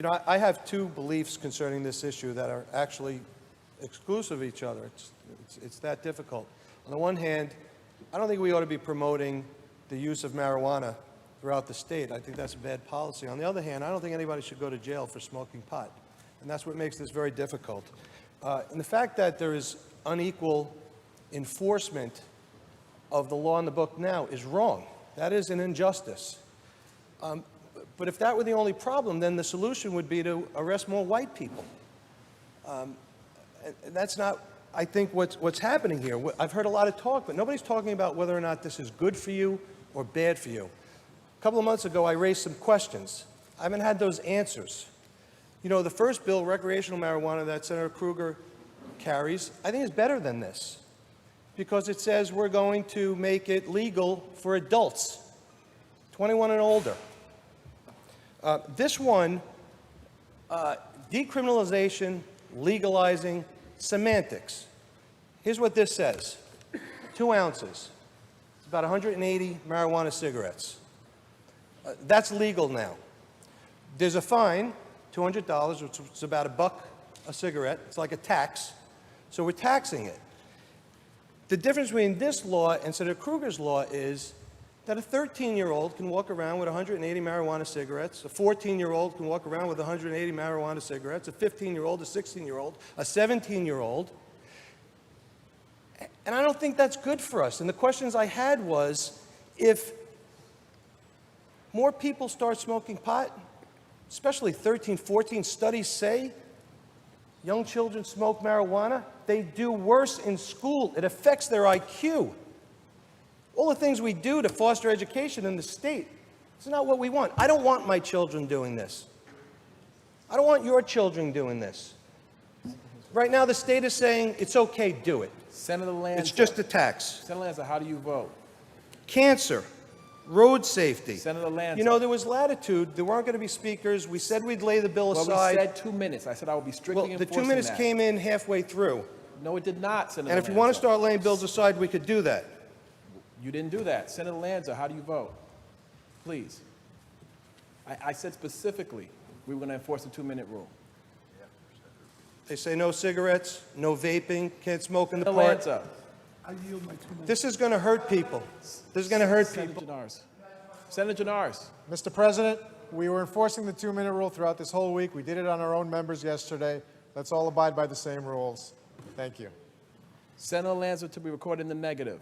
You know, I have two beliefs concerning this issue that are actually exclusive of each other. It's that difficult. On the one hand, I don't think we ought to be promoting the use of marijuana throughout the state. I think that's a bad policy. On the other hand, I don't think anybody should go to jail for smoking pot. And that's what makes this very difficult. And the fact that there is unequal enforcement of the law in the book now is wrong. That is an injustice. But if that were the only problem, then the solution would be to arrest more white people. And that's not, I think, what's happening here. I've heard a lot of talk, but nobody's talking about whether or not this is good for you or bad for you. A couple of months ago, I raised some questions. I haven't had those answers. You know, the first bill, recreational marijuana, that Senator Kruger carries, I think is better than this, because it says we're going to make it legal for adults, 21 and older. This one, decriminalization, legalizing, semantics. Here's what this says. 2 ounces. It's about 180 marijuana cigarettes. That's legal now. There's a fine, $200, which is about $1 a cigarette. It's like a tax. So we're taxing it. The difference between this law and Senator Kruger's law is that a 13-year-old can walk around with 180 marijuana cigarettes, a 14-year-old can walk around with 180 marijuana cigarettes, a 15-year-old, a 16-year-old, a 17-year-old. And I don't think that's good for us. And the questions I had was, if more people start smoking pot, especially 13, 14, studies say young children smoke marijuana, they do worse in school. It affects their IQ. All the things we do to foster education in the state, it's not what we want. I don't want my children doing this. I don't want your children doing this. Right now, the state is saying it's okay, do it. Senator Lanza. It's just a tax. Senator Lanza, how do you vote? Cancer, road safety. Senator Lanza. You know, there was latitude. There weren't going to be speakers. We said we'd lay the bill aside. Well, we said 2 minutes. I said I would be strictly Well, the enforcing 2 minutes that. came in halfway through. No, it did not, Senator And if Lanza. you want to start laying bills aside, we could do that. You didn't do that. Senator Lanza, how do you vote? Please. I said specifically we were going to enforce the 2-minute rule. They say no cigarettes, no vaping, can't smoke in the Senator park. Lanza. I yield my 2 minutes. This is going to hurt people. This is going to hurt people. Senator Jannars. Mr. President, we were enforcing the 2-minute rule throughout this whole week. We did it on our own members yesterday. Let's all abide by the same rules. Thank you. Senator Lanza to be recorded in the negative.